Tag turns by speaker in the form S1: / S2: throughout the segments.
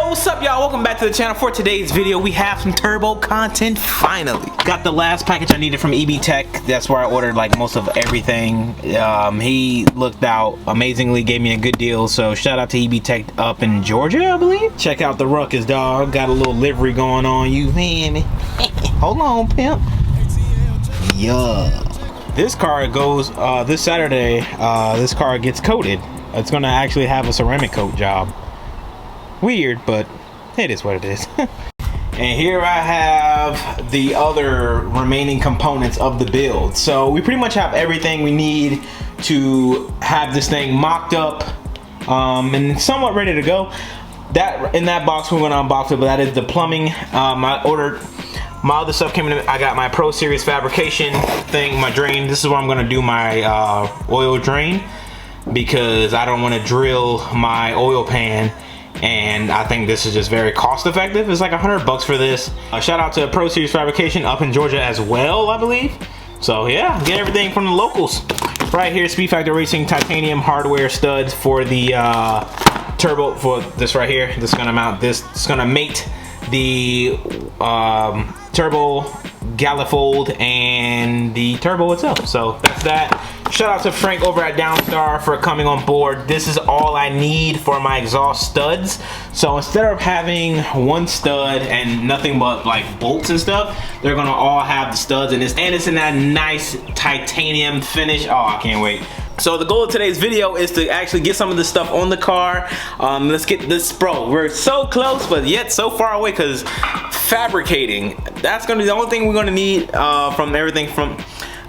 S1: What's up, y'all? Welcome back to the channel. For today's video, we have some turbo content finally. Got the last package I needed from ebtec. That's where I ordered like most of everything. He looked out amazingly, gave me a good deal, so shout out to ebtec up in Georgia, I believe. Check out the ruckus, dog. Got a little livery going on, you hear me? Hold on, pimp. Yeah. This car goes this Saturday. This car gets coated. It's gonna actually have a ceramic coat job. Weird, but it is what it is. And here I have the other remaining components of the build. So we pretty much have everything we need to have this thing mocked up and somewhat ready to go. That in that box we're gonna unbox it, but that is the plumbing. I ordered my other stuff came in. I got my Pro Series fabrication thing, my drain. This is where I'm gonna do my oil drain because I don't want to drill my oil pan. And I think this is just very cost effective. It's like $100 for this. Shout out to Pro Series Fabrication up in Georgia as well, I believe. So yeah, get everything from the locals. Right here, Speed Factor Racing titanium hardware studs for the turbo, for this right here. This is gonna mount this. It's gonna mate the turbo galifold and the turbo itself. So that's that. Shout out to Frank over at Downstar for coming on board. This is all I need for my exhaust studs. So instead of having one stud and nothing but like bolts and stuff, they're gonna all have the studs in this, and it's in that nice titanium finish. Oh, I can't wait. So the goal of today's video is to actually get some of this stuff on the car. Let's get this, bro. We're so close, but yet so far away, because fabricating, that's gonna be the only thing we're gonna need from everything from.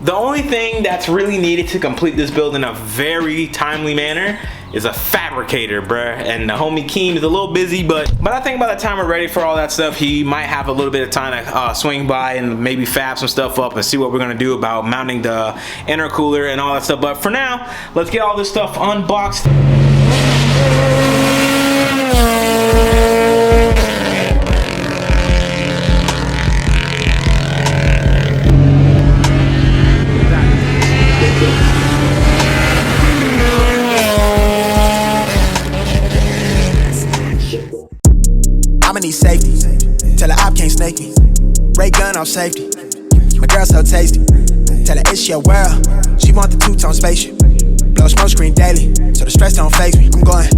S1: The only thing that's really needed to complete this build in a very timely manner is a fabricator, bruh. And the homie Keem is a little busy, but I think by the time we're ready for all that stuff, he might have a little bit of time to swing by and maybe fab some stuff up and see what we're gonna do about mounting the intercooler and all that stuff. But for now, let's get all this stuff unboxed.
S2: I'ma need safety. Tell her I can't snake me. Ray gun off safety. My girl so tasty. Tell her it's your world. She want the two-tone spaceship. Blow smoke screen daily, so the stress don't faze me. I'm going.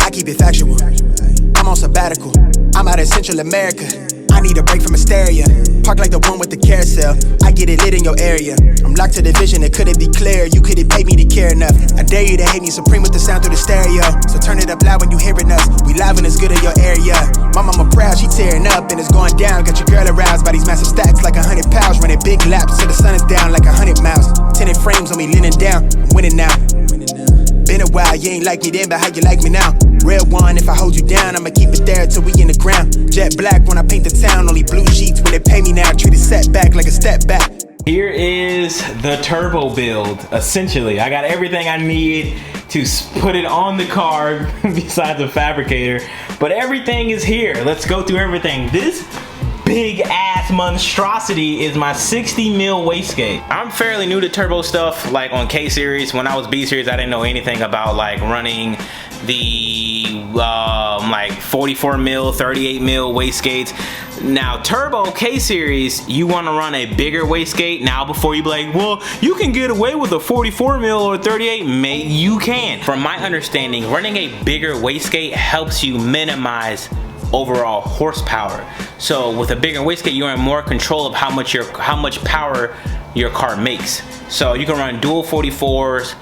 S2: I keep it factual. I'm on sabbatical. I'm out in Central America. I need a break from hysteria. Park like the one with the carousel. I get it lit in your area. I'm locked to the vision, it couldn't be clear. You couldn't pay me to care enough. I dare you to hate me supreme with the sound through the stereo. So turn it up loud when you hearing us. We live and it's good in your area. My mama proud, she tearing up and it's going down. Got your girl aroused by these massive stacks like 100 pounds. Running big laps till the sun is down like 100 miles. Tinted frames on me leaning down. I'm winning now. Been a while, you ain't like me then, but how you like me now? Real one, if I hold you down, I'ma keep it there till we in the ground. Jet black when I paint the town, only blue sheets when they pay me now. Treat it setback like a step back.
S1: Here is the turbo build, essentially. I got everything I need to put it on the car besides the fabricator, but everything is here. Let's go through everything. This big ass monstrosity is my 60 mil wastegate. I'm fairly new to turbo stuff, like on K series. When I was B series, I didn't know anything about like running the like 44 mil, 38 mil wastegates. Now turbo K series, you want to run a bigger wastegate now before you be like, well, you can get away with a 44 mil or 38. Mate, you can. From my understanding, running a bigger wastegate helps you minimize overall horsepower. So with a bigger wastegate, you're in more control of how much power your car makes. So you can run dual 44s.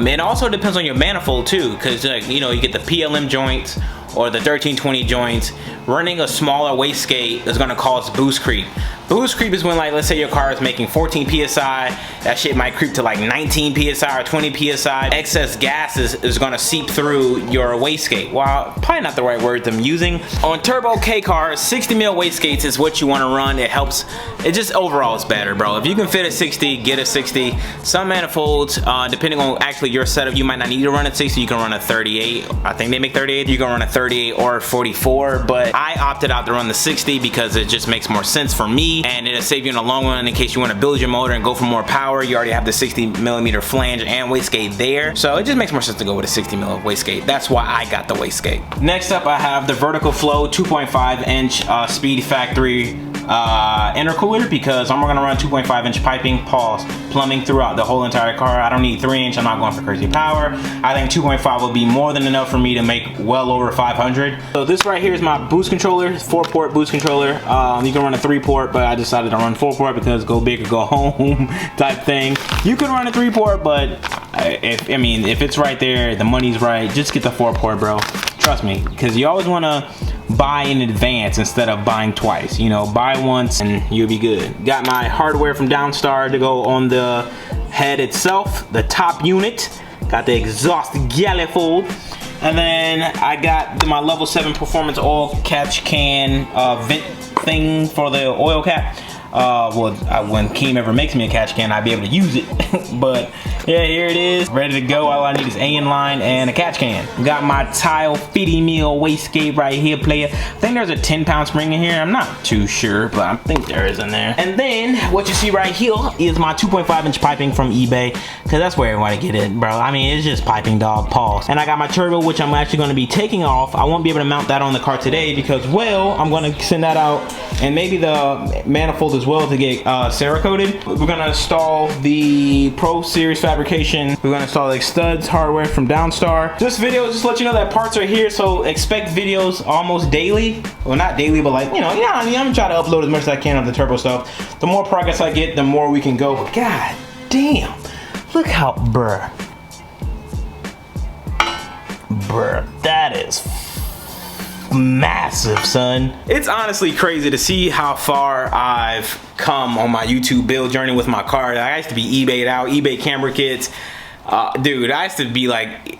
S1: It also depends on your manifold too, because you know, you get the PLM joints or the 1320 joints. Running a smaller wastegate is going to cause boost creep. Boost creep is when, like, let's say your car is making 14 psi, that shit might creep to like 19 psi or 20 psi. Excess gas is going to seep through your wastegate. Well, probably not the right words I'm using. On turbo K cars, 60 mil wastegates is what you want to run. It helps. It just overall is better, bro. If you can fit a 60, get a 60. Some manifolds, depending on actually your setup, you might not need to run a 60. You can run a 38. I think they make 38. You can run a 38. 38 or 44, but I opted out to run the 60 because it just makes more sense for me, and it'll save you in the long run in case you want to build your motor and go for more power. You already have the 60mm flange and wastegate there, so it just makes more sense to go with a 60mm wastegate. That's why I got the wastegate. Next up, I have the vertical flow 2.5 inch Speed Factory intercooler, because I'm gonna run 2.5 inch piping, pause, plumbing throughout the whole entire car. I don't need 3 inch, I'm not going for crazy power. I think 2.5 will be more than enough for me to make well over 500. So this right here is my boost controller, 4-port boost controller. You can run a 3-port, but I decided to run 4-port because go big or go home type thing. You can run a 3-port, but if it's right there, the money's right, just get the 4-port, bro. Trust me, because you always want to buy in advance instead of buying twice. You know, buy once and you'll be good. Got my hardware from Downstar to go on the head itself, the top unit. Got the exhaust galley-fold. And then I got my level 7 performance oil catch can vent thing for the oil cap. When Keem ever makes me a catch can, I'll be able to use it. But yeah, here it is, ready to go. All I need is A in line and a catch can. Got my tile 50mm wastegate right here, player. I think there's a 10-pound spring in here. I'm not too sure, but I think there is in there. And then what you see right here is my 2.5 inch piping from eBay, because that's where everybody get it, bro. I mean, it's just piping, dog, pause. And I got my turbo, which I'm actually going to be taking off. I won't be able to mount that on the car today because, well, I'm going to send that out, and maybe the manifold as well to get Cerakoted. We're gonna install the Pro Series fabrication. We're gonna install like studs hardware from Downstar. This video is just to let you know that parts are here, so expect videos almost daily. Well, not daily, but like, you know, I'm gonna try to upload as much as I can of the turbo stuff. The more progress I get, the more we can go. But god damn, look how, bruh, that is massive, son. It's honestly crazy to see how far I've come on my YouTube build journey with my car. I used to be eBayed out, eBay camera kits. Dude, I used to be like,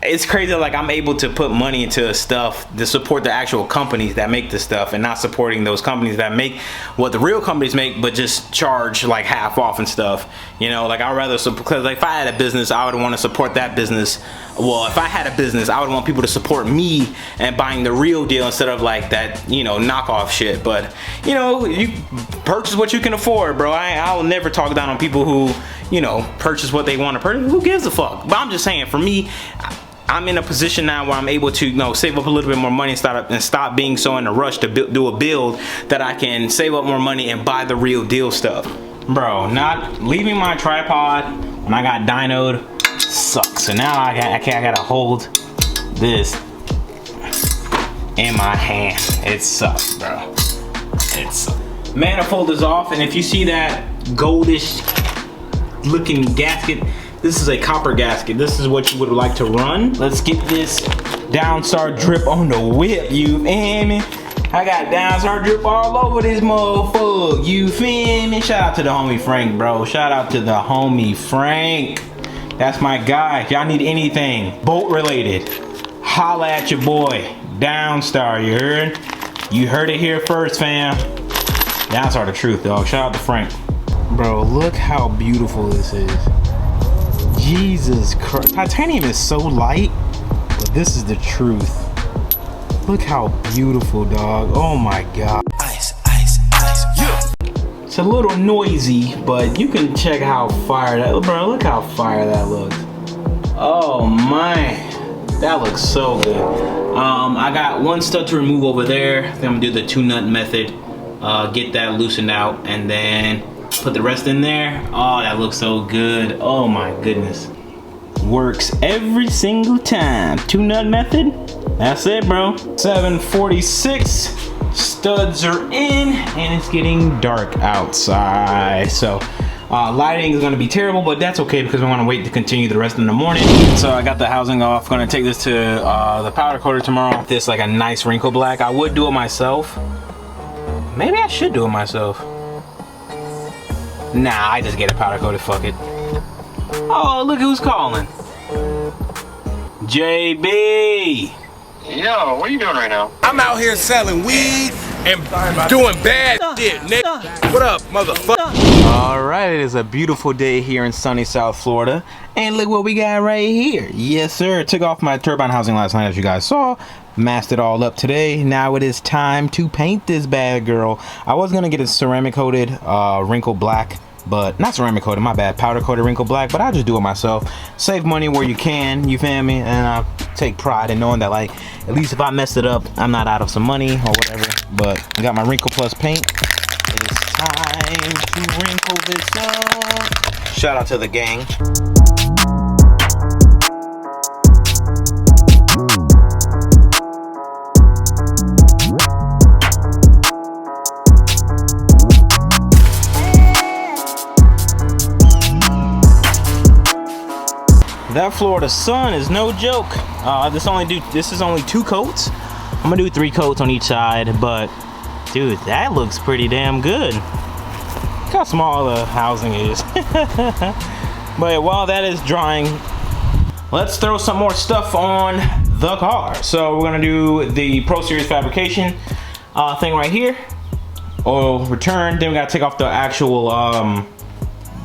S1: it's crazy, like I'm able to put money into stuff to support the actual companies that make the stuff, and not supporting those companies that make what the real companies make, but just charge like half off and stuff. You know, like I'd rather, because like if I had a business, I would want to support that business. Well, if I had a business, I would want people to support me and buying the real deal instead of like that, you know, knockoff shit. But you know, you purchase what you can afford, bro. I will never talk down on people who, you know, purchase what they want to purchase. Who gives a fuck? But I'm just saying, for me, I'm in a position now where I'm able to, you know, save up a little bit more money and stop being so in a rush to do a build, that I can save up more money and buy the real deal stuff. Bro, not leaving my tripod when I got dynoed sucks. So now I gotta hold this in my hand. It sucks, bro. It sucks. Manifold is off, and if you see that goldish looking gasket, this is a copper gasket. This is what you would like to run. Let's get this Downstar drip on the whip, you feel me? I got Downstar drip all over this motherfucker, you feel me? Shout out to the homie Frank, bro. Shout out to the homie Frank. That's my guy. If y'all need anything bolt related, holla at your boy Downstar. You heard? You heard it here first, fam. Downstar the truth, dog. Shout out to Frank. Bro, look how beautiful this is. Jesus Christ. Titanium is so light, but this is the truth. Look how beautiful, dog. Oh my god. Ice, ice, ice. Yeah. It's a little noisy, but you can check how fire that, bro, look how fire that looks. Oh man, that looks so good. I got one stud to remove over there. Then I'm gonna do the 2-nut method, get that loosened out, and then put the rest in there. Oh, that looks so good. Oh my goodness. Works every single time. 2-nut method. That's it, bro. 746. Studs are in, and it's getting dark outside. So lighting is gonna be terrible, but that's okay because we want to wait to continue the rest in the morning. So I got the housing off. Gonna take this to the powder coater tomorrow. This like a nice wrinkle black. I would do it myself. Maybe I should do it myself. Nah, I just get it powder coated, fuck it. Oh, look who's calling. JB.
S3: Yo, what are you doing right now?
S4: I'm out here selling weed and doing bad shit, nigga. What up, motherfucker?
S1: Alright, it is a beautiful day here in sunny South Florida. And look what we got right here. Yes, sir. Took off my turbine housing last night, as you guys saw. Masked it all up today. Now it is time to paint this bad girl. I was going to get it ceramic coated, wrinkle black. But not ceramic coated, my bad. Powder coated wrinkle black. But I'll just do it myself. Save money where you can, you feel me? And I take pride in knowing that, like, at least if I messed it up, I'm not out of some money or whatever. But I got my Wrinkle Plus paint. It is time to wrinkle this up. Shout out to the gang. That Florida sun is no joke. This is only 2 coats. I'm gonna do 3 coats on each side, but dude, that looks pretty damn good. Look how small the housing is. But while that is drying, let's throw some more stuff on the car. So we're gonna do the Pro Series fabrication thing right here. Oil return. Then we gotta take off the actual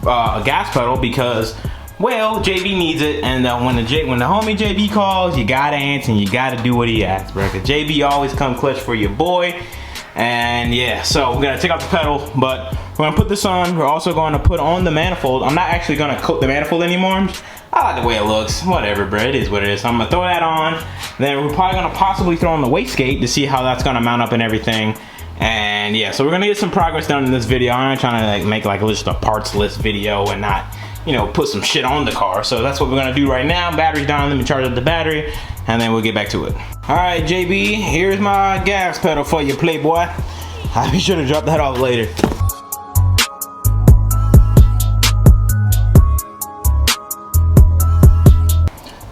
S1: gas pedal because, well, JB needs it, and when the homie JB calls, you gotta answer and you gotta do what he asks, bro. Cause JB always come clutch for your boy. And yeah, so we're gonna take off the pedal, but we're gonna put this on. We're also going to put on the manifold. I'm not actually gonna coat the manifold anymore. I like the way it looks. Whatever, bro. It is what it is. So I'm gonna throw that on. Then we're probably gonna possibly throw on the wastegate to see how that's gonna mount up and everything. And yeah, so we're gonna get some progress done in this video. I'm not trying to like make like just a parts list video and not, you know, put some shit on the car. So that's what we're gonna do right now. Battery's down, let me charge up the battery, and then we'll get back to it. All right, JB, here's my gas pedal for you, playboy. I'll be sure to drop that off later.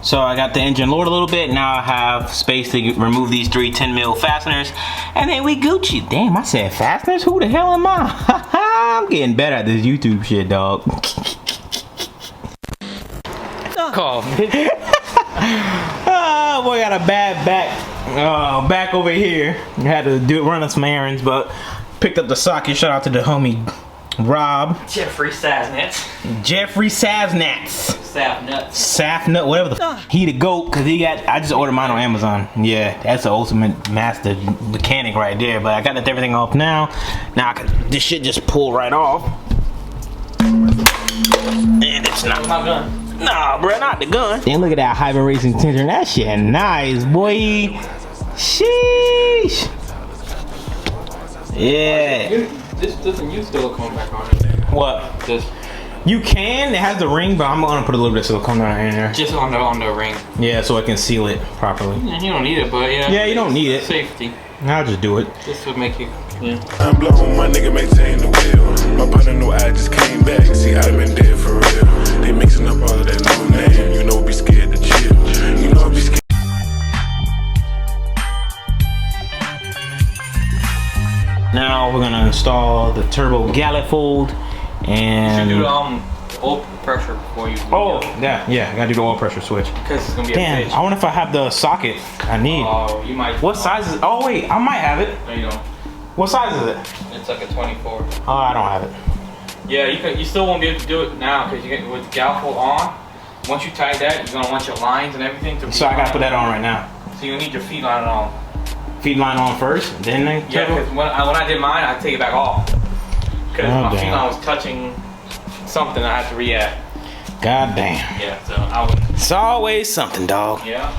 S1: So I got the engine lowered a little bit. Now I have space to remove these 3 10mm fasteners, and then we Gucci. Damn, I said fasteners? Who the hell am I? I'm getting better at this YouTube shit, dog.
S4: Call.
S1: Oh boy, got a bad back over here. I had to run some errands, but picked up the socket. Shout out to the homie Rob.
S4: Jeffrey Saznets.
S1: Safnut, whatever the f. He the GOAT, cause he got, I just ordered mine on Amazon. Yeah, that's the ultimate master mechanic right there. But I got everything off now. Now this shit just pull right off. And it's not my gun. Nah, bro, not the gun. Then look at that Hyper Racing tension. That shit nice, boy. Sheesh. Yeah.
S4: This doesn't use silicone back on it.
S1: What?
S4: Just.
S1: You can. It has the ring, but I'm gonna put a little bit of silicone down in there.
S4: Just on the ring.
S1: Yeah, so I can seal it properly.
S4: Yeah, you don't need it, but yeah.
S1: Yeah, you don't need it.
S4: Safety.
S1: I'll just do it.
S4: This would make you. Yeah.
S5: I'm blowing my nigga maintain the wheel. My partner knew I just came back. See, I've been dead for real. They mixing up all of that new name. You know, be scared to chill. You know, be scared.
S1: Now we're gonna install the turbo gallifold and.
S4: You should do oil pressure before you.
S1: Oh, yeah, I gotta do the oil pressure switch.
S4: Because it's gonna be
S1: Damn,
S4: a bitch.
S1: I wonder if I have the socket I need.
S4: Oh, you might.
S1: What size is it? Oh wait, I might have it.
S4: No, you don't.
S1: What size is it?
S4: It's like a 24.
S1: Oh, I don't have it.
S4: Yeah, you still won't be able to do it now because you get with the gallifold on. Once you tie that, you're gonna want your lines and everything to.
S1: So I gotta put that on right now.
S4: So you need your feed line on.
S1: Feed line on first, then the
S4: Yeah,
S1: turbo?
S4: because when I did mine, I take it back off because
S1: Oh,
S4: my feed
S1: damn.
S4: line was touching something I had to react.
S1: God damn.
S4: Yeah, so I would.
S1: It's always something, dog.
S4: Yeah.